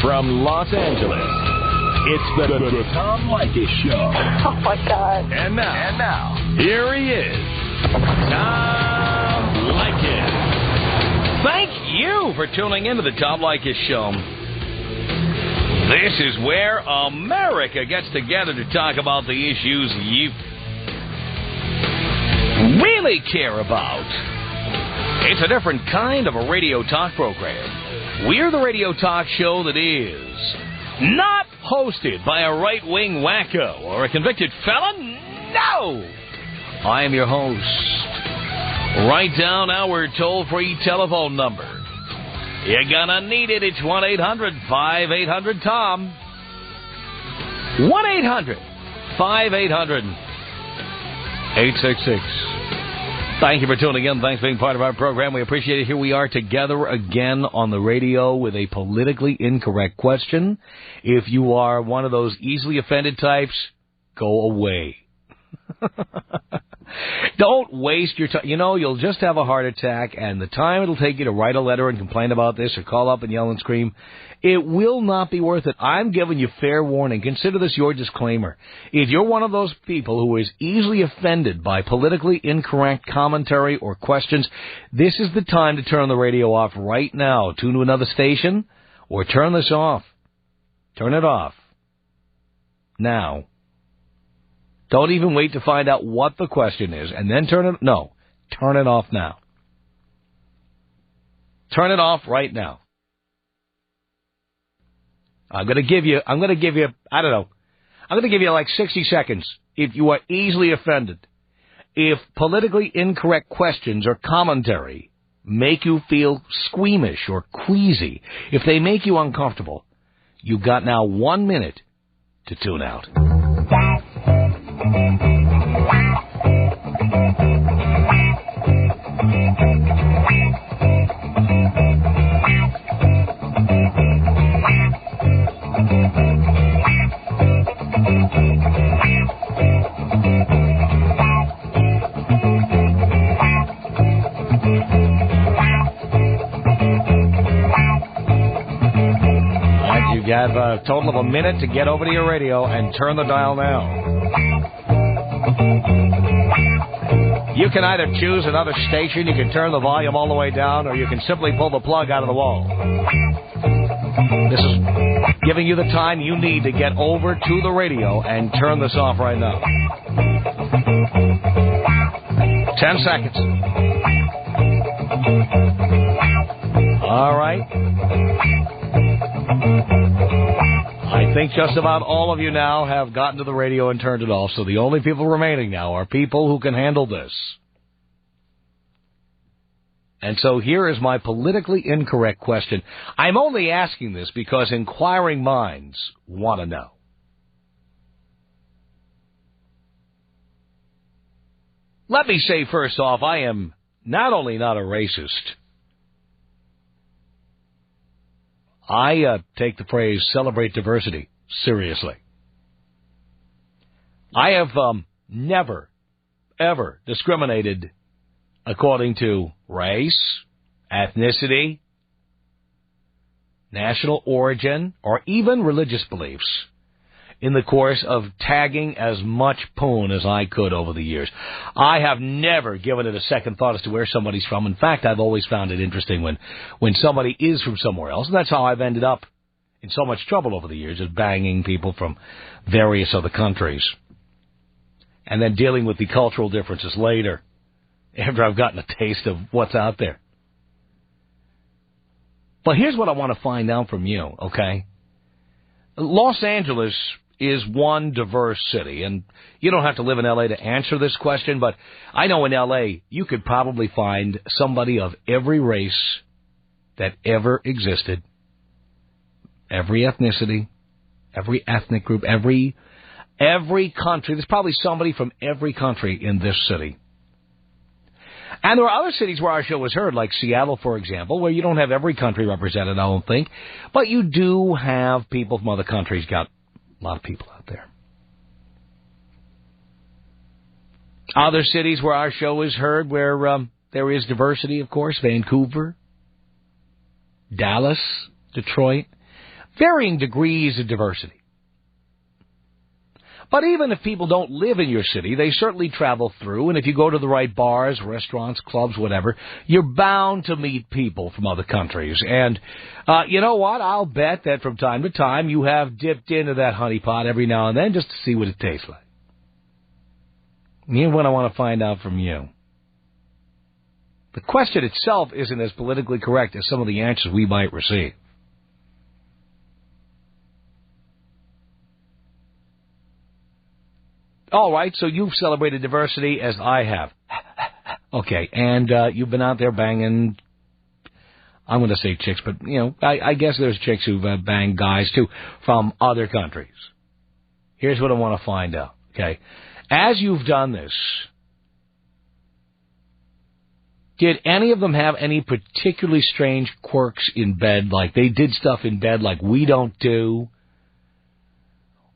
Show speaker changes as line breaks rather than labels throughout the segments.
From Los Angeles, it's the Tom Leykis Show.
Oh, my God.
And now, here he is, Tom Leykis. Thank you for tuning into the Tom Leykis Show. This is where America gets together to talk about the issues you really care about. It's a different kind of a radio talk program. We're the radio talk show that is not hosted by a right-wing wacko or a convicted felon. No! I am your host. Write down our toll-free telephone number. You're gonna need it. It's 1-800-5800-TOM. 1-800-5800-866. Thank you for tuning in. Thanks for being part of our program. We appreciate it. Here we are together again on the radio with a politically incorrect question. If you are one of those easily offended types, go away. Don't waste your time. You know, you'll just have a heart attack, and the time it'll take you to write a letter and complain about this or call up and yell and scream, it will not be worth it. I'm giving you fair warning. Consider this your disclaimer. If you're one of those people who is easily offended by politically incorrect commentary or questions, this is the time to turn the radio off right now. Tune to another station or turn this off. Turn it off. Now. Don't even wait to find out what the question is and then turn it... No. Turn it off now. Turn it off right now. I'm going to give you, I don't know. I'm going to give you like 60 seconds if you are easily offended. If politically incorrect questions or commentary make you feel squeamish or queasy, if they make you uncomfortable, you've got now 1 minute to tune out. You have a total of a minute to get over to your radio and turn the dial now. You can either choose another station, you can turn the volume all the way down, or you can simply pull the plug out of the wall. This is giving you the time you need to get over to the radio and turn this off right now. 10 seconds. All right. I think just about all of you now have gotten to the radio and turned it off, so the only people remaining now are people who can handle this. And so here is my politically incorrect question. I'm only asking this because inquiring minds want to know. Let me say first off, I am not only not a racist, I take the phrase celebrate diversity seriously. I have never, ever discriminated according to race, ethnicity, national origin, or even religious beliefs in the course of tagging as much poon as I could over the years. I have never given it a second thought as to where somebody's from. In fact, I've always found it interesting when somebody is from somewhere else. And that's how I've ended up in so much trouble over the years, is banging people from various other countries. And then dealing with the cultural differences later, after I've gotten a taste of what's out there. But here's what I want to find out from you, okay? Los Angeles is one diverse city, and you don't have to live in L.A. to answer this question, but I know in L.A. you could probably find somebody of every race that ever existed, every ethnicity, every ethnic group, every country. There's probably somebody from every country in this city. And there are other cities where our show is heard, like Seattle, for example, where you don't have every country represented, I don't think, but you do have people from other countries. Got a lot of people out there. Other cities where our show is heard, where there is diversity, of course, Vancouver, Dallas, Detroit. varying degrees of diversity. But even if people don't live in your city, they certainly travel through, and if you go to the right bars, restaurants, clubs, whatever, you're bound to meet people from other countries. And you know what? I'll bet that from time to time you have dipped into that honeypot every now and then just to see what it tastes like. Here's what I want to find out from you. The question itself isn't as politically correct as some of the answers we might receive. All right, so you've celebrated diversity as I have. Okay, and you've been out there banging, I'm going to say chicks, but, you know, I guess there's chicks who've banged guys, too, from other countries. Here's what I want to find out, okay? As you've done this, did any of them have any particularly strange quirks in bed, like they did stuff in bed like we don't do?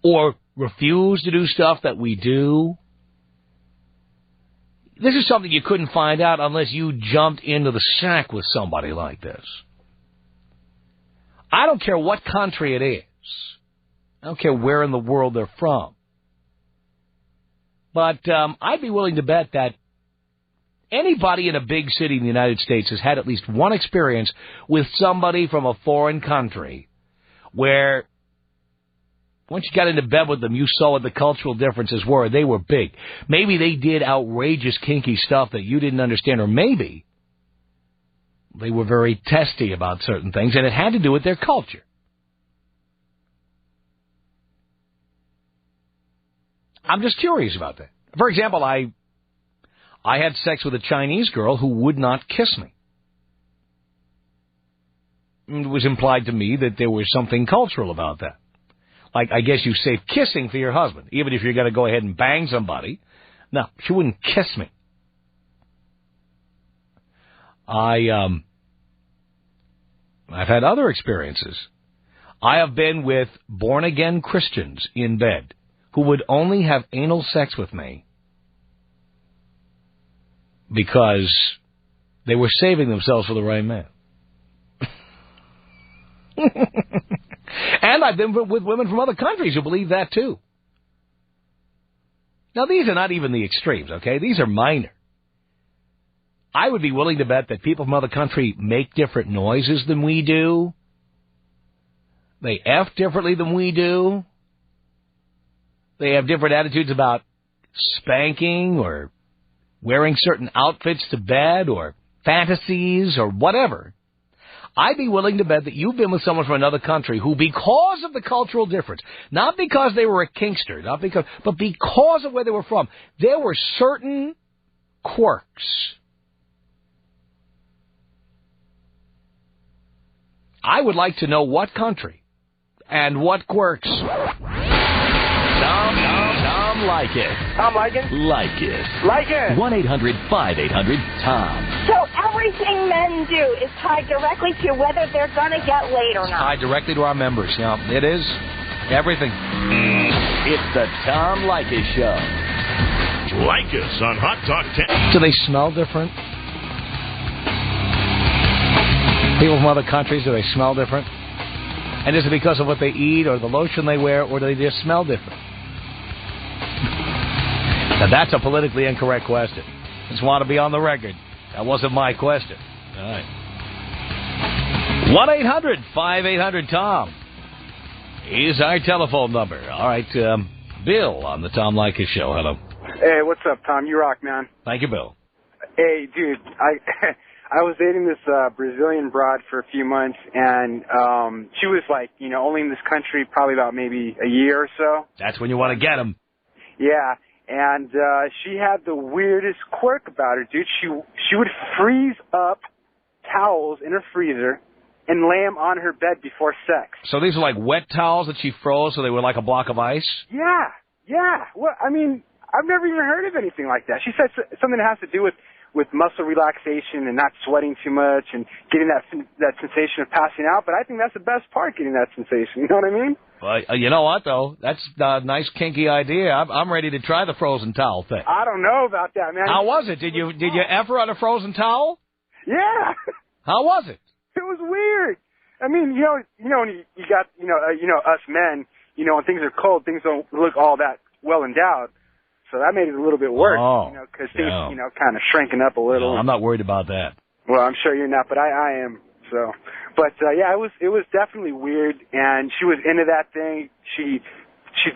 Or refuse to do stuff that we do? This is something you couldn't find out unless you jumped into the sack with somebody like this. I don't care what country it is. I don't care where in the world they're from. But I'd be willing to bet that anybody in a big city in the United States has had at least one experience with somebody from a foreign country where once you got into bed with them, you saw what the cultural differences were. They were big. Maybe they did outrageous, kinky stuff that you didn't understand, or maybe they were very testy about certain things, and it had to do with their culture. I'm just curious about that. For example, I had sex with a Chinese girl who would not kiss me. It was implied to me that there was something cultural about that. Like, I guess you save kissing for your husband, even if you're going to go ahead and bang somebody. No, she wouldn't kiss me. I've had other experiences. I have been with born-again Christians in bed who would only have anal sex with me because they were saving themselves for the right man. And I've been with women from other countries who believe that, too. Now, these are not even the extremes, okay? These are minor. I would be willing to bet that people from other countries make different noises than we do. They F differently than we do. They have different attitudes about spanking or wearing certain outfits to bed or fantasies or whatever. I'd be willing to bet that you've been with someone from another country who, because of the cultural difference, not because they were a kinkster, but because of where they were from, there were certain quirks. I would like to know what country and what quirks. Tom Leykis.
Tom Leykis?
Leykis.
Leykis.
1-800-5800-TOM.
So everything men do is tied directly to whether they're going to get laid or not.
Tied directly to our members. Yeah, it is. Everything. It's the Tom Leykis Show.
Like us on Hot Talk 10.
Do they smell different? People from other countries, do they smell different? And is it because of what they eat or the lotion they wear, or do they just smell different? Now, that's a politically incorrect question. Just want to be on the record. That wasn't my question. All right. 1-800-5800-TOM is our telephone number. All right, Bill on the Tom Leykis Show. Hello.
Hey, what's up, Tom? You rock, man.
Thank you, Bill.
Hey, dude, I was dating this Brazilian broad for a few months, and she was like, you know, only in this country probably about maybe a year or so.
That's when you want to get them.
Yeah, and she had the weirdest quirk about her, dude. She would freeze up towels in her freezer and lay them on her bed before sex.
So these are like wet towels that she froze, so they were like a block of ice?
Yeah. Well, I mean, I've never even heard of anything like that. She said something that has to do with muscle relaxation and not sweating too much and getting that sensation of passing out. But I think that's the best part, getting that sensation. You know what I mean?
Well, you know what, though? That's a nice, kinky idea. I'm ready to try the frozen towel thing.
I don't know about that, man.
How was it? Did you ever on a frozen towel?
Yeah.
How was it?
It was weird. I mean, when you got, us men, when things are cold, things don't look all that well endowed. So that made it a little bit worse, because things, kind of shrinking up a little.
No, I'm not worried about that.
Well, I'm sure you're not, but I am. So, but yeah, it was definitely weird, and she was into that thing. She's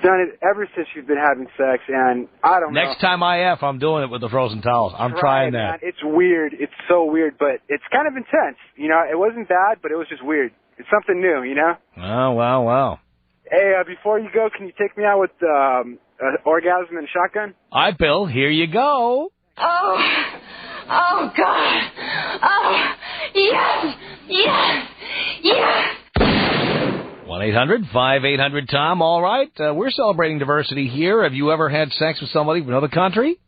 done it ever since she's been having sex, and I don't know.
Next time I'm doing it with the frozen towels. I'm trying that.
Man. It's weird. It's so weird, but it's kind of intense. It wasn't bad, but it was just weird. It's something new,
Oh, wow.
Hey, before you go, can you take me out with orgasm and shotgun?
All right, Bill, here you go.
Oh, God. Oh, yes.
1-800-5800-TOM. All right, we're celebrating diversity here. Have you ever had sex with somebody from another country?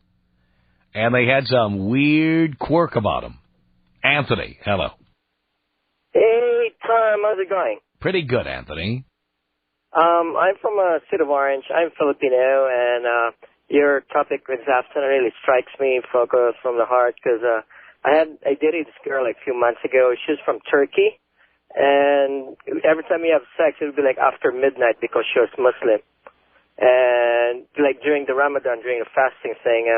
And they had some weird quirk about them. Anthony, hello.
Hey, Tom, how's it going?
Pretty good, Anthony.
I'm from a city of Orange. I'm Filipino, and your topic this afternoon really strikes me from the heart because I dated this girl like a few months ago. She's from Turkey, and every time we have sex, it would be like after midnight because she was Muslim. And like during the Ramadan, during the fasting thing,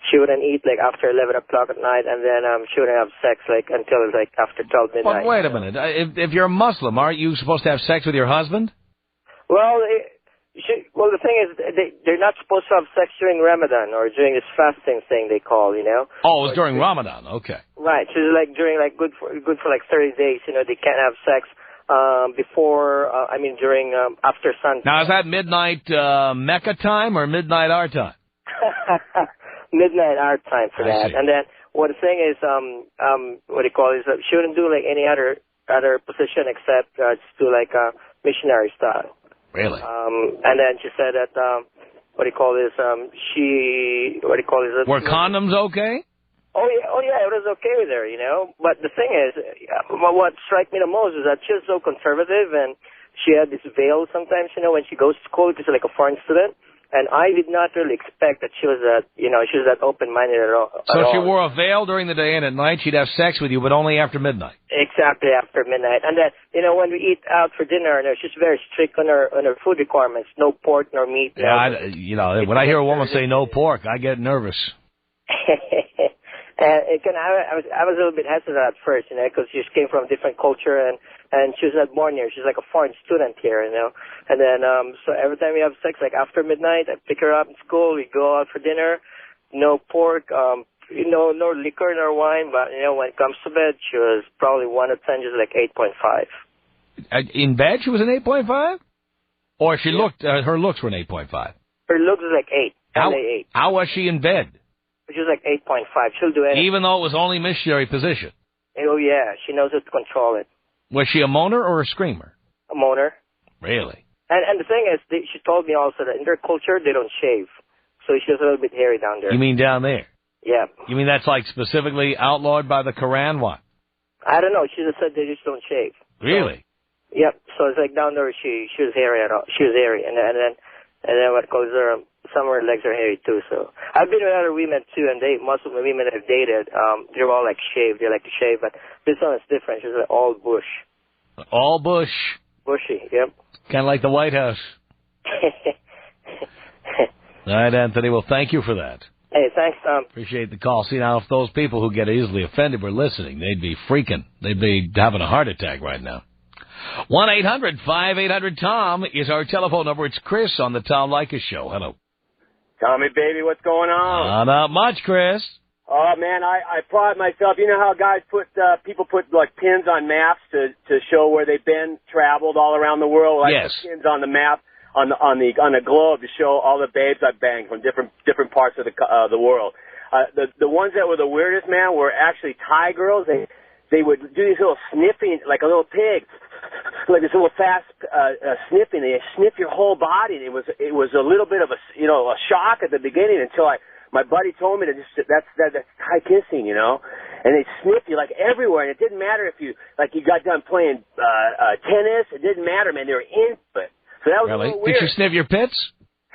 she wouldn't eat like after 11 o'clock at night, and then she wouldn't have sex like until like after 12 midnight.
But wait a minute. If you're a Muslim, aren't you supposed to have sex with your husband?
Well, the thing is, they're not supposed to have sex during Ramadan or during this fasting thing they call,
Oh, it was during Ramadan. Okay.
Right. So like during like good for like 30 days, they can't have sex during after sunset.
Now is that midnight Mecca time or midnight our time?
Midnight our time for that.
See.
And then the thing is, she wouldn't do like any other position except just do like missionary style.
Really?
And then she said that,
Were condoms okay?
Oh yeah, it was okay with her, But the thing is, what struck me the most is that she was so conservative, and she had this veil sometimes, when she goes to school, she's like a foreign student. And I did not really expect that she was that open-minded at all.
So she wore a veil during the day, and at night she'd have sex with you, but only after midnight.
Exactly, after midnight. And then, when we eat out for dinner, she's very strict on her food requirements. No pork, nor meat.
Yeah, when I hear a woman say no pork, I get nervous.
And I was a little bit hesitant at first, because she just came from a different culture, and she was not born here. She's like a foreign student here, And then, so every time we have sex, like after midnight, I pick her up in school, we go out for dinner, no pork, no liquor nor wine, but, when it comes to bed, she was probably 1 to 10, just like 8.5.
In bed, she was an 8.5? Or she looked, her looks were an 8.5?
Her looks was like 8.
How was she in bed?
She was like 8.5. She'll do anything.
Even though it was only missionary position?
Oh, yeah. She knows how to control it.
Was she a moaner or a screamer?
A moaner.
Really?
And the thing is, she told me also that in their culture, they don't shave. So she was a little bit hairy down there.
You mean down there?
Yeah.
You mean that's like specifically outlawed by the Quran? What?
I don't know. She just said they just don't shave.
Really?
So, yep. So it's like down there, she was hairy at all. She was hairy. And then what goes there, some of her legs are hairy too. So I've been with other women too, and most of the women I've dated, they're all like shaved. They like to shave, but this one is different. She's like all bush.
All bush.
Bushy, yep.
Kind of like the White House. All right, Anthony. Well, thank you for that.
Hey, thanks, Tom.
Appreciate the call. See, now, if those people who get easily offended were listening, they'd be freaking. They'd be having a heart attack right now. 1-800-5800-TOM is our telephone number. It's Chris on the Tom Leykis Show. Hello.
Tommy, baby, what's going on?
Not much, Chris.
Oh, man, I pride myself. You know how guys people put like pins on maps to show where they've been, traveled all around the world? Well,
yes.
I put pins on the map on the globe to show all the babes I've banged from different parts of the world. The ones that were the weirdest, man, were actually Thai girls. They would do these little sniffing, like a little pig, like this little fast sniffing. They sniff your whole body, and it was a little bit of a shock at the beginning until my buddy told me that's Thai kissing, and they sniff you like everywhere, and it didn't matter if you got done playing tennis. It didn't matter, man. They were into it. So that was
really?
A little weird.
Did you sniff your pits?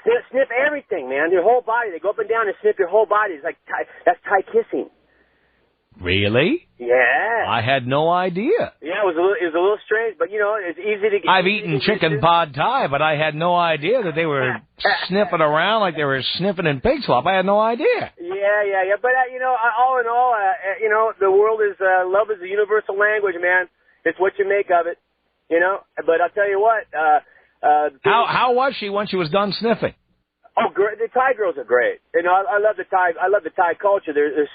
Sniff everything, man. Your whole body. They go up and down and sniff your whole body. It's like that's Thai kissing.
Really?
Yeah.
I had no idea.
Yeah, it was a little strange, but, it's easy to get...
I've eaten chicken pad thai, but I had no idea that they were sniffing around like they were sniffing in pig slop. I had no idea.
Yeah. But, all in all, the world is... love is a universal language, man. It's what you make of it, But I'll tell you what...
how was she when she was done sniffing?
Oh, great. The Thai girls are great. I love the Thai. I love the Thai culture. They're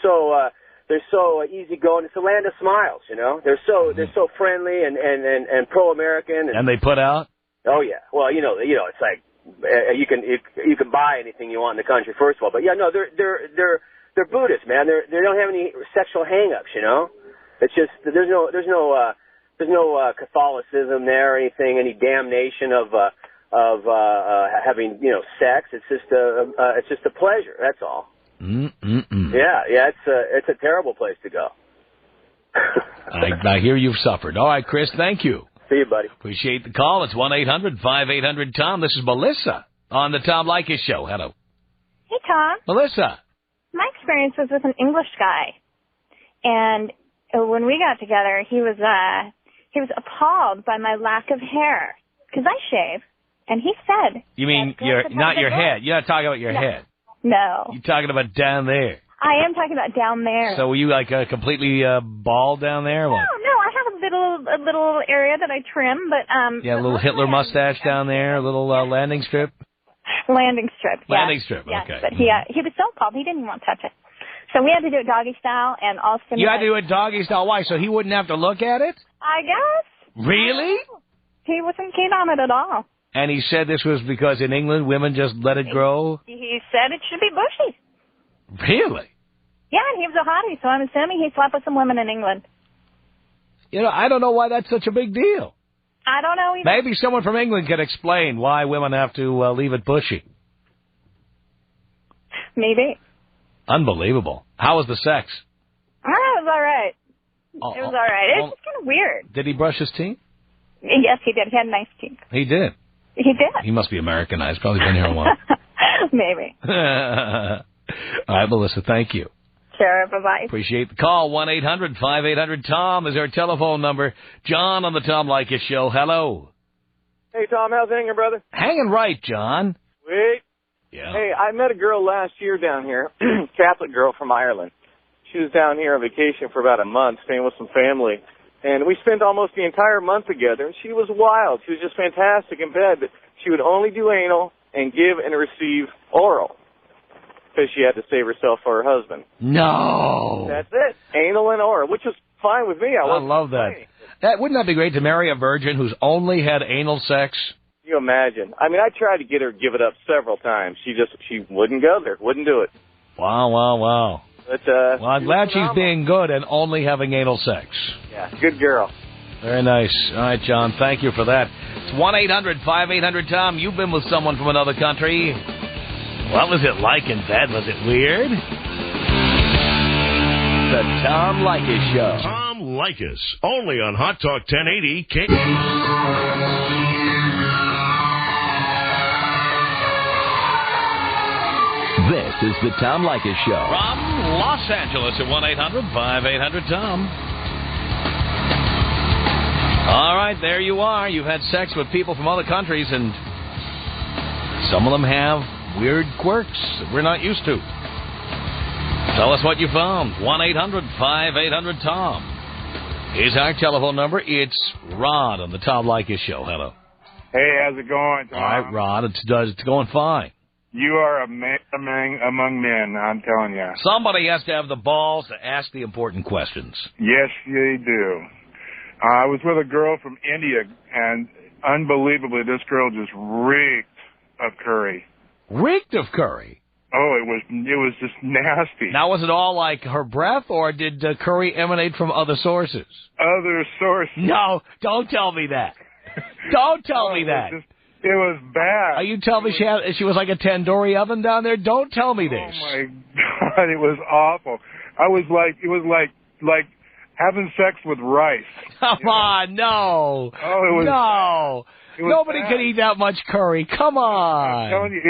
so easygoing. It's a land of smiles. They're so friendly and pro-American.
And they put out.
Oh yeah. Well, it's like you can buy anything you want in the country. First of all, but yeah, no, they're Buddhist, man. They don't have any sexual hang-ups. It's just there's no Catholicism there or anything. Any damnation of having sex. It's just a pleasure. That's all. Yeah. It's a terrible place to go.
I hear you've suffered. All right, Chris. Thank you.
See you, buddy.
Appreciate the call. It's 1-800-5800-TOM. This is Melissa on the Tom Leykis Show. Hello.
Hey, Tom.
Melissa.
My experience was with an English guy, and when we got together, he was appalled by my lack of hair because I shave. And he said... You mean
not your head? You're not talking about your head?
No.
You're talking about down there?
I am talking about down there.
So were you like completely bald down there?
No, I have a little area that I trim, but...
Yeah, a little Hitler mustache down there, a little landing strip?
Landing strip, yeah.
Landing strip,
yes,
okay.
But he was so appalled, he didn't even want to touch it. So we had to do it doggy style, and all stimulate.
You had to do it doggy style. Why? So he wouldn't have to look at it?
I guess.
Really?
He wasn't keen on it at all.
And he said this was because in England women just let it grow?
He said it should be bushy.
Really?
Yeah, and he was a hottie, so I'm assuming he slept with some women in England.
I don't know why that's such a big deal.
I don't know either.
Maybe someone from England can explain why women have to leave it bushy.
Maybe.
Unbelievable. How was the sex?
It was all right. It was all right. It's just kind of weird.
Did he brush his teeth?
Yes, he did. He had nice teeth.
He did?
He did.
He must be Americanized. Probably been here a while.
Maybe.
All right, Melissa, thank you.
Sure, bye-bye.
Appreciate the call. 1-800-5800-TOM is our telephone number. John on the Tom Leykis Show. Hello.
Hey, Tom, how's it hanging, brother?
Hanging right, John.
Sweet.
Yeah.
Hey, I met a girl last year down here, Catholic girl from Ireland. She was down here on vacation for about a month, staying with some family. And we spent almost the entire month together, and she was wild. She was just fantastic in bed, but she would only do anal and give and receive oral because she had to save herself for her husband.
No.
That's it. Anal and oral, which was fine with me. I
love that. Wouldn't that be great to marry a virgin who's only had anal sex?
Can you imagine? I mean, I tried to get her to give it up several times. She wouldn't go there, wouldn't do it.
Wow.
But,
well, I'm glad she's being good and only having anal sex.
Yeah, good girl.
Very nice. All right, John, thank you for that. It's 1-800-5800-TOM. You've been with someone from another country. What was it like in bed? Was it weird? The Tom Leykis Show.
Tom Leykis, only on Hot Talk 1080 K.
This is the Tom Leykis Show.
From Los Angeles at 1-800-5800-TOM. All right, there you are. You've had sex with people from other countries, and some of them have weird quirks that we're not used to. Tell us what you found. 1-800-5800-TOM is our telephone number. It's Rod on the Tom Leykis Show. Hello.
Hey, how's it going, Tom?
All right, Rod. It's going fine.
You are a man among men, I'm telling you.
Somebody has to have the balls to ask the important questions.
Yes, you do. I was with a girl from India, and unbelievably, this girl just reeked of curry.
Reeked of curry?
Oh, it was just nasty.
Now, was it all like her breath, or did curry emanate from other sources?
Other sources.
No, don't tell me that. Don't tell me that.
It was bad.
Are you telling me she was like a tandoori oven down there? Don't tell me this.
Oh my God, it was awful. It was like having sex with rice.
Come on, no.
Oh, it was
no.
It was
Nobody
bad.
can eat that much curry. Come on.
I'm telling you,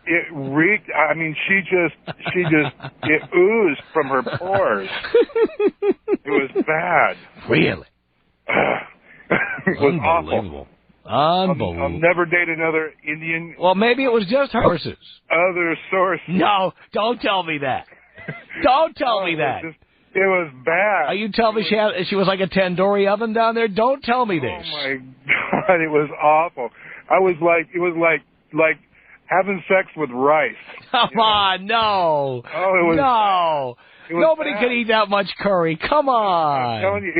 it reeked. I mean, she just it oozed from her pores. It was bad.
Really?
It was
Unbelievable.
awful.
Unbelievable.
I'll never date another Indian.
Well, maybe it was just horses.
Other source.
No, don't tell me that. Don't tell me that.
It was bad.
Are you telling me she was like a tandoori oven down there? Don't tell me this.
Oh my God, it was awful. It was like having sex with rice.
Come on, no.
Oh, it was
no.
It was
Nobody
bad.
can eat that much curry. Come on.
I'm telling you,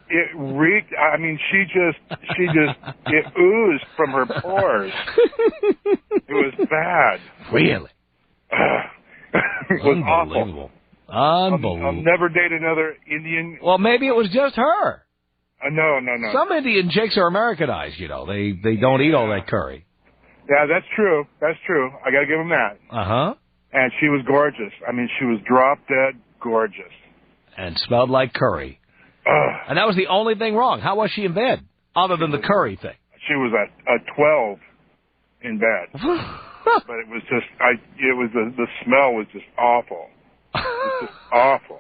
it reeked. I mean, she just it oozed from her pores. It was bad.
Really?
It was
Unbelievable.
awful.
Unbelievable.
I'll never date another Indian.
Well, maybe it was just her.
No.
Some Indian chicks are Americanized, you know. They don't eat all that curry.
Yeah, that's true. That's true. I got to give them that.
Uh-huh.
And she was gorgeous. I mean, she was drop dead gorgeous.
And smelled like curry. And that was the only thing wrong. How was she in bed, other than the curry thing?
She was a 12 in bed. But it was just, the smell was just awful. It was just awful.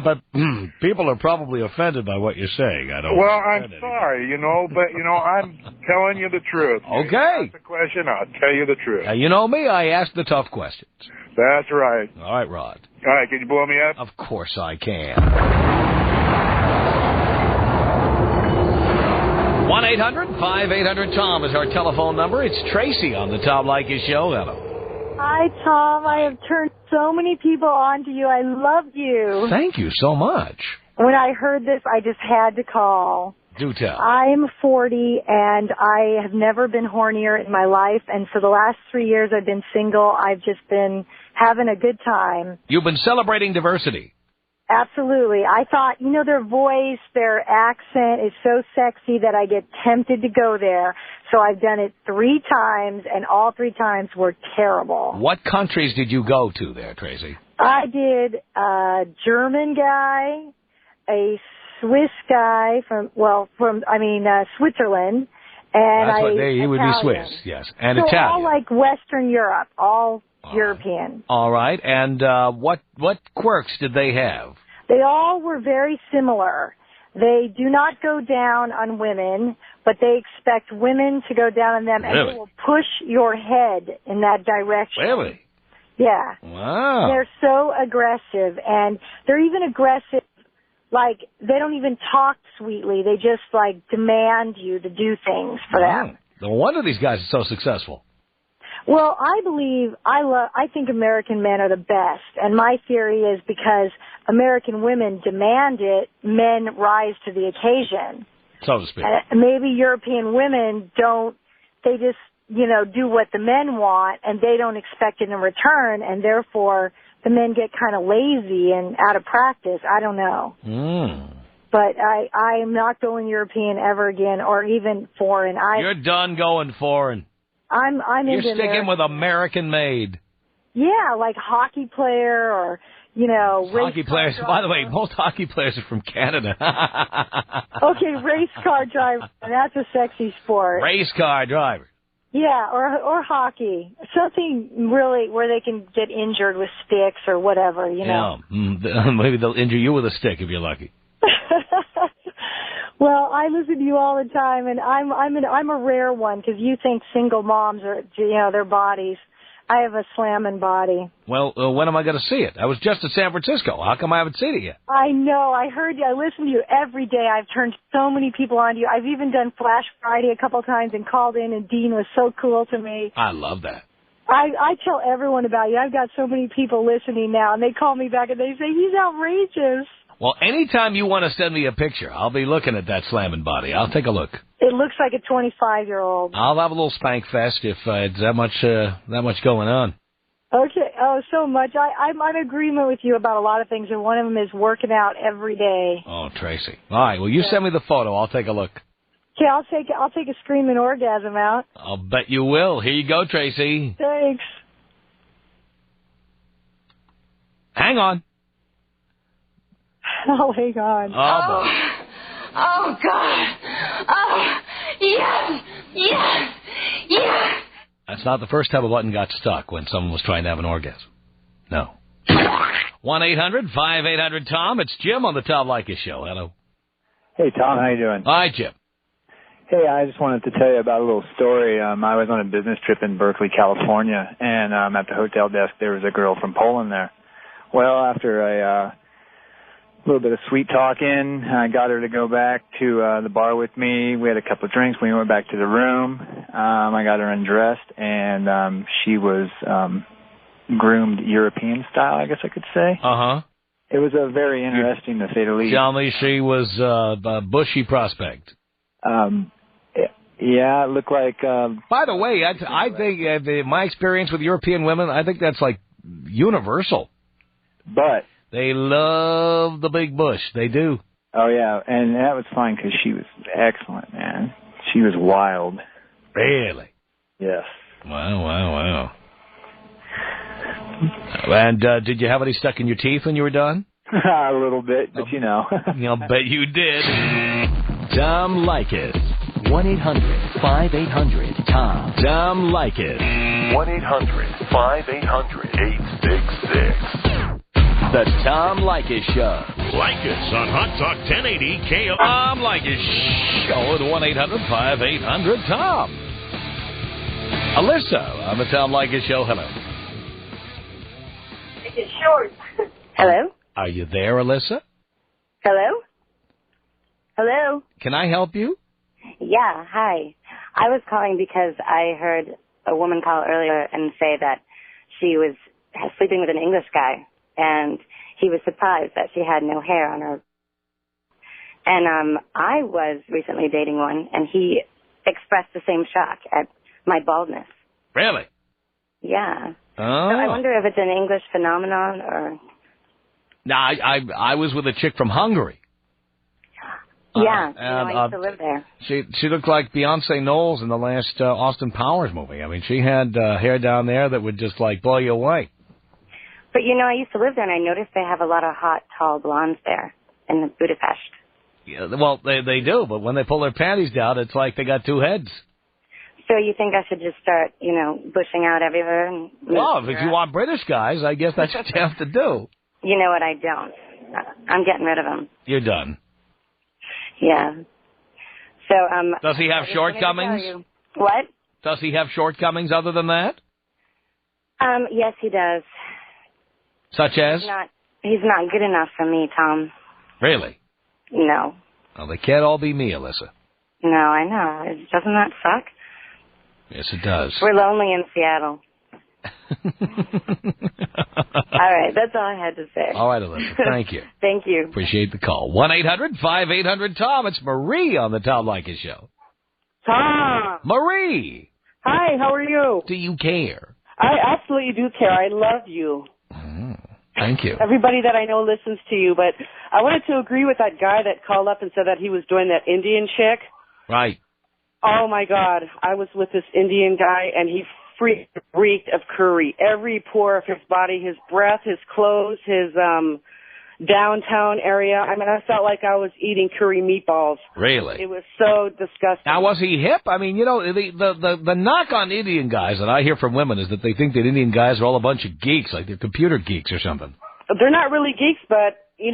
But people are probably offended by what you're saying. I don't.
Well, I'm sorry, but I'm telling you the truth.
Okay.
Ask the question, I'll tell you the truth.
You know me. I ask the tough questions.
That's right.
All right, Rod.
All right, can you blow me up?
Of course I can. 1-800-5800-TOM is our telephone number. It's Tracy on the Tom Leykis Show. Hello.
Hi, Tom. I have turned so many people on to you. I love you.
Thank you so much.
When I heard this, I just had to call.
Do tell.
I'm 40, and I have never been hornier in my life. And for the last 3 years I've been single. I've just been having a good time.
You've been celebrating diversity.
Absolutely. I thought, their voice, their accent is so sexy that I get tempted to go there. So I've done it 3 times, and all 3 times were terrible.
What countries did you go to there, Tracy?
I did a German guy, a Swiss guy Switzerland, and
That's what he would be Swiss, yes, and
so
Italian.
all like Western Europe, all European.
All right, and what quirks did they have?
They all were very similar. They do not go down on women, but they expect women to go down on them,
Really?
and they will push your head in that direction.
Really?
Yeah.
Wow.
They're so aggressive, and they're even aggressive. Like, they don't even talk sweetly. They just, demand you to do things for them.
No wonder these guys are so successful.
Well, I think American men are the best. And my theory is because American women demand it, men rise to the occasion.
So to speak.
And maybe European women don't, they just, do what the men want, and they don't expect it in return, and therefore the men get kind of lazy and out of practice. I don't know. But I am not going European ever again, or even foreign.
You're done going foreign.
I'm
You're
into
sticking with American made.
Yeah, like hockey player or,
Hockey players. By the way, most hockey players are from Canada.
Okay, race car driver. That's a sexy sport.
Race car driver.
Yeah, or hockey. Something really where they can get injured with sticks or whatever,
Yeah, maybe they'll injure you with a stick if you're lucky.
Well, I listen to you all the time, and I'm a rare one because you think single moms are, their bodies. I have a slamming body.
Well, when am I going to see it? I was just at San Francisco. How come I haven't seen it yet?
I know. I heard you. I listen to you every day. I've turned so many people on to you. I've even done Flash Friday a couple times and called in, and Dean was so cool to me.
I love that.
I tell everyone about you. I've got so many people listening now, and they call me back and they say, he's outrageous.
Well, anytime you want to send me a picture, I'll be looking at that slamming body. I'll take a look.
It looks like a 25-year-old.
I'll have a little spank fest if it's that much going on.
Okay. Oh, so much. I'm in agreement with you about a lot of things, and one of them is working out every day.
Oh, Tracy. All right. Well, you send me the photo. I'll take a look.
Okay, I'll take a screaming orgasm out.
I'll bet you will. Here you go, Tracy.
Thanks.
Hang on.
Oh, hang on.
Oh, God. Oh, yes, yes, Yes!
That's not the first time a button got stuck when someone was trying to have an orgasm. No. 1-800-5800-TOM. It's Jim on the Tom Leykis Show. Hello.
Hey, Tom. How you doing?
Hi, Jim.
Hey, I just wanted to tell you about a little story. I was on a business trip in Berkeley, California, and at the hotel desk there was a girl from Poland there. Well, after a little bit of sweet talking, I got her to go back to the bar with me. We had a couple of drinks. We went back to the room. I got her undressed, and she was groomed European style, I guess I could say.
Uh-huh.
It was a very interesting, to say the least.
Tell me she was a bushy prospect.
Yeah, it looked like...
By the way, I think my experience with European women, I think that's like universal.
But...
They love the big bush. They do.
Oh, yeah, and that was fine because she was excellent, man. She was wild.
Really?
Yes.
Wow. And did you have any stuck in your teeth when you were done?
A little bit, but you know.
I'll bet you did.
Tom Leykis. 1-800-5800-TOM. Tom Leykis. 1-800-5800-866. The Tom Leykis Show.
Like us on Hot Talk 1080 KO.
Tom Leykis Show at 1-800-5800-TOM. Alyssa on the Tom Leykis Show. Hello.
It's short. Hello?
Are you there, Alyssa?
Hello? Hello?
Can I help you?
Yeah, hi. I was calling because I heard a woman call earlier and say that she was sleeping with an English guy, and he was surprised that she had no hair on her. And I was recently dating one, and he expressed the same shock at my baldness.
Really?
Yeah.
Oh.
So I wonder if it's an English phenomenon or...
No, I was with a chick from Hungary.
Yeah, I used to live there.
She looked like Beyonce Knowles in the last Austin Powers movie. I mean, she had hair down there that would just, like, blow you away.
But, I used to live there, and I noticed they have a lot of hot, tall blondes there in Budapest.
Yeah, well, they do, but when they pull their panties down, it's like they got two heads.
So you think I should just start, bushing out everywhere?
Well, if you want British guys, I guess that's what you have to do.
You know what? I don't. I'm getting rid of them.
You're done.
Yeah. So,
does he have shortcomings?
What?
Does he have shortcomings other than that?
Yes, he does.
Such as?
He's not good enough for me, Tom.
Really?
No.
Well, they can't all be me, Alyssa.
No, I know. Doesn't that suck?
Yes, it does.
We're lonely in Seattle. All right, that's all I had to say.
All right, Alyssa, thank you.
Thank you.
Appreciate the call. 1-800-5800-TOM. It's Marie on the Tom Leykis Show.
Tom!
Marie!
Hi, how are you?
Do you care?
I absolutely do care. I love you.
Thank you.
Everybody that I know listens to you, but I wanted to agree with that guy that called up and said that he was doing that Indian chick.
Right.
Oh, my God. I was with this Indian guy, and he reeked of curry. Every pore of his body, his breath, his clothes, his downtown area. I mean, I felt like I was eating curry meatballs.
Really?
It was so disgusting.
Now, was he hip? I mean, the knock on Indian guys that I hear from women is that they think that Indian guys are all a bunch of geeks, like they're computer geeks or something.
They're not really geeks, but, he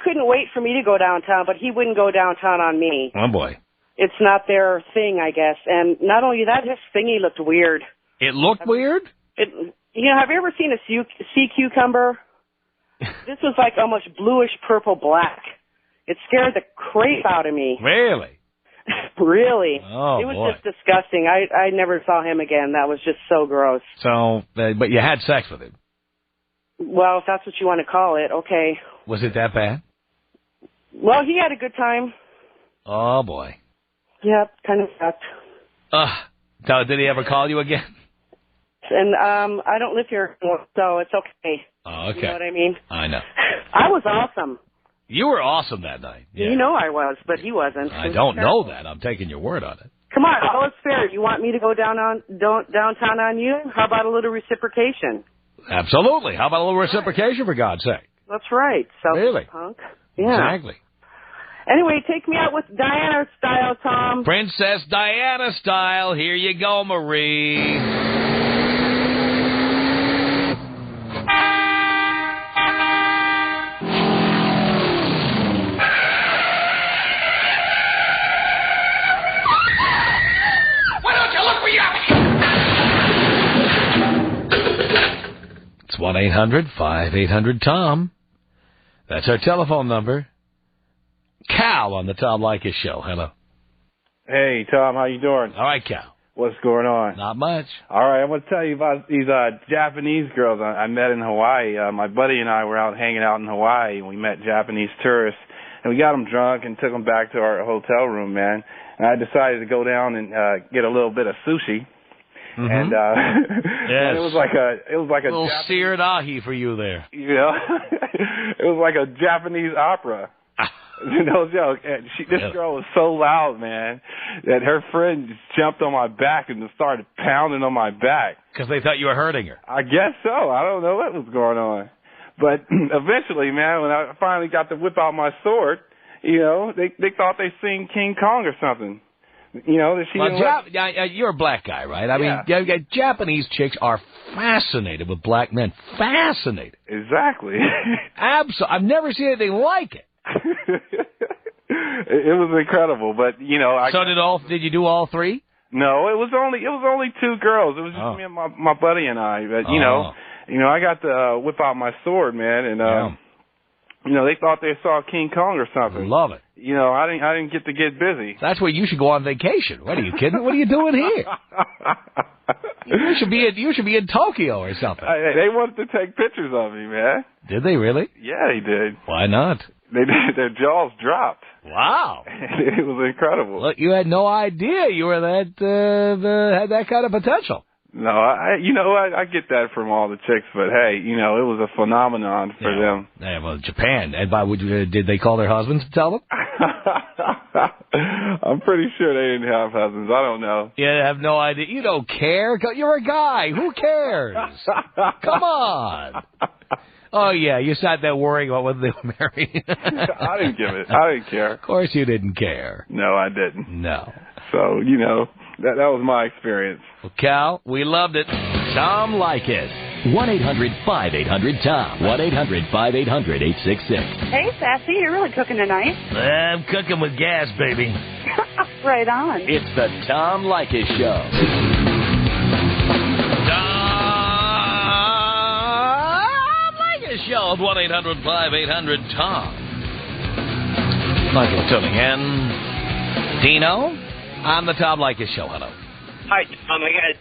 couldn't wait for me to go downtown, but he wouldn't go downtown on me.
Oh, boy.
It's not their thing, I guess. And not only that, his thingy looked weird.
It looked weird?
Have you ever seen a sea cucumber? This was like almost bluish purple black. It scared the crap out of me.
Really?
Really.
Oh,
it was
boy.
just disgusting. I never saw him again. That was just so gross.
So, but you had sex with him?
Well, if that's what you want to call it, okay.
Was it that bad?
Well, he had a good time.
Oh, boy.
Yep, kind of sucked.
So did he ever call you again?
And I don't live here anymore, so it's okay.
Oh, okay.
You know what I mean?
I know.
I was awesome.
You were awesome that night. Yeah.
You know I was, but he wasn't.
I don't know that. I'm taking your word on it.
Come on, all is fair. You want me to go downtown on you? How about a little reciprocation?
Absolutely. How about a little reciprocation, for God's sake?
That's right.
Really?
Punk. Yeah.
Exactly.
Anyway, take me out with Diana style, Tom.
Princess Diana style. Here you go, Marie. It's 1-800-5800-TOM. That's our telephone number. Cal on the Tom Leykis Show. Hello.
Hey, Tom. How you doing?
All right, Cal.
What's going on?
Not much.
All right. I want to tell you about these Japanese girls I met in Hawaii. My buddy and I were out hanging out in Hawaii, and we met Japanese tourists. And we got them drunk and took them back to our hotel room, man. And I decided to go down and get a little bit of sushi.
Mm-hmm.
And
yes.
it was like a
little seared ahi for you there.
You know, it was like a Japanese opera. No joke. And this girl was so loud, man, that her friend just jumped on my back and just started pounding on my back.
Because they thought you were hurting her.
I guess so. I don't know what was going on. But eventually, man, when I finally got to whip out my sword, you know, they thought they seen King Kong or something. You know, that she
you're a black guy, right? I mean, Japanese chicks are fascinated with black men. Fascinated.
Exactly.
Absolutely. I've never seen anything like it.
It was incredible, but you know.
Did you do all three?
No, it was only two girls. It was just me and my buddy and I. But you know, I got to whip out my sword, man, and you know, they thought they saw King Kong or something.
Love it.
You know, I didn't get to get busy.
That's where you should go on vacation. What are you kidding? What are you doing here? You should be in Tokyo or something.
They wanted to take pictures of me, man.
Did they really?
Yeah, they did.
Why not?
They did. Their jaws dropped.
Wow.
It was incredible.
Look, you had no idea you were had that kind of potential.
No, I get that from all the chicks, but hey, you know, it was a phenomenon for them.
Yeah, well, Japan. And did they call their husbands to tell them?
I'm pretty sure they didn't have husbands. I don't know.
You have no idea. You don't care. You're a guy. Who cares? Come on. Oh, yeah, you sat there worrying about whether they were married.
I didn't care.
Of course you didn't care.
No, I didn't.
No.
So, you know, that was my experience.
Well, Cal, we loved it. Tom Leykis.
1-800-5800-TOM. 1-800-5800-866.
Hey, Sassy, you're really cooking tonight.
I'm cooking with gas, baby.
Right on.
It's the Tom Leykis Show.
Show at 1-800-5800-TOM. Thank you for tuning in. Dino on the Tom Leykis Show. Hello.
Hi, Tom. I got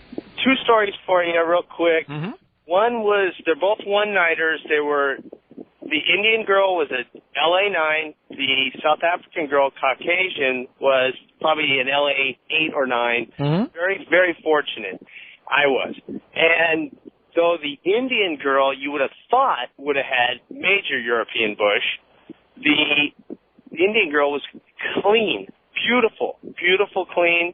two stories for you real quick.
Mm-hmm.
One was, they're both one-nighters. The Indian girl was a LA 9. The South African girl, Caucasian, was probably an LA 8 or 9.
Mm-hmm.
Very, very fortunate. I was. And so the Indian girl, you would have thought, would have had major European bush. The Indian girl was clean, beautiful, clean.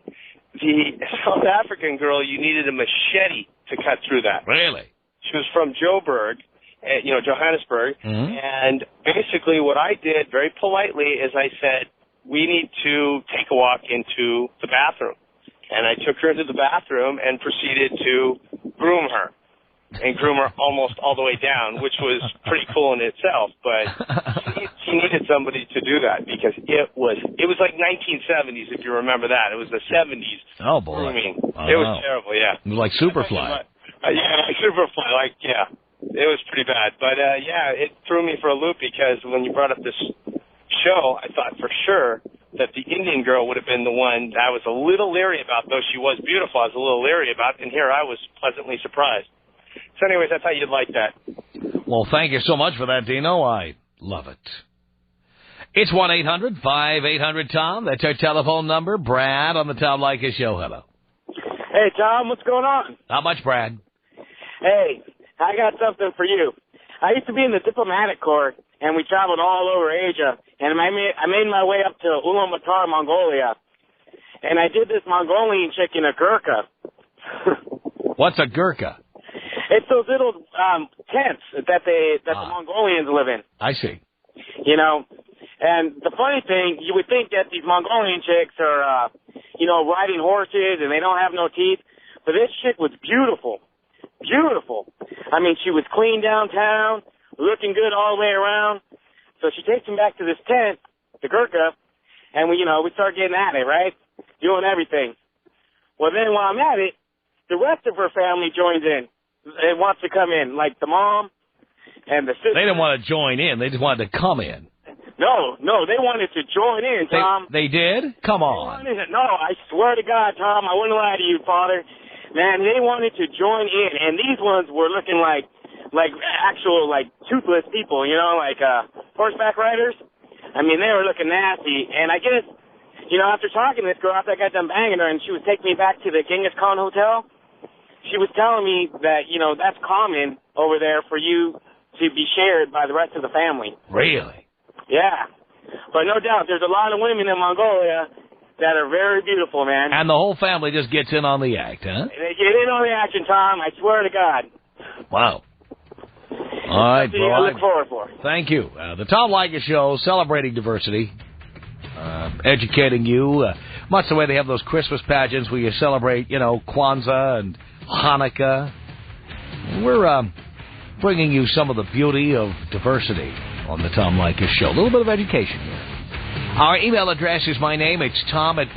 The South African girl, you needed a machete to cut through that.
Really?
She was from Joburg, Johannesburg, and basically what I did very politely is I said, we need to take a walk into the bathroom. And I took her into the bathroom and proceeded to groom her. And groom her almost all the way down, which was pretty cool in itself. But she needed somebody to do that because it was like 1970s, if you remember that. It was the 70s.
Oh, boy.
Grooming. It was terrible, yeah.
It was like Superfly.
Like Superfly, it was pretty bad. But, it threw me for a loop because when you brought up this show, I thought for sure that the Indian girl would have been the one that I was a little leery about, though she was beautiful. I was a little leery about, and here I was pleasantly surprised. So anyways, I thought you'd like that.
Well, thank you so much for that, Dino. I love it. It's 1-800-5800-TOM. That's our telephone number. Brad on the Tom Leykis Show. Hello.
Hey, Tom, what's going on?
Not much, Brad.
Hey, I got something for you. I used to be in the diplomatic corps, and we traveled all over Asia, and I made my way up to Ulaanbaatar, Mongolia, and I did this Mongolian chick in a Gurkha.
What's a Gurkha?
It's those little tents that the Mongolians live in.
I see.
You know, And the funny thing, you would think that these Mongolian chicks are, riding horses and they don't have no teeth. But this chick was beautiful. Beautiful. I mean, she was clean downtown, looking good all the way around. So she takes him back to this tent, the Gurkha, and we start getting at it, right? Doing everything. Well, then while I'm at it, the rest of her family joins in and wants to come in, like the mom and the sister.
They didn't want to join in. They just wanted to come in.
No, they wanted to join in, Tom.
They did? Come on.
No, I swear to God, Tom, I wouldn't lie to you, Father. Man, they wanted to join in, and these ones were looking like actual, toothless people, like horseback riders. I mean, they were looking nasty, and I guess, after talking to this girl, after I got done banging her, and she was taking me back to the Genghis Khan Hotel, she was telling me that, that's common over there for you to be shared by the rest of the family.
Really?
Yeah. But no doubt, there's a lot of women in Mongolia that are very beautiful, man.
And the whole family just gets in on the act, huh?
They get in on the action, Tom. I swear to God.
Wow. All right, bro.
I look forward for.
Thank you. The Tom Leykis Show, celebrating diversity, educating you, much the way they have those Christmas pageants where you celebrate, Kwanzaa and Hanukkah. We're bringing you some of the beauty of diversity on the Tom Leykis Show. A little bit of education here. Our email address is my name. It's Tom at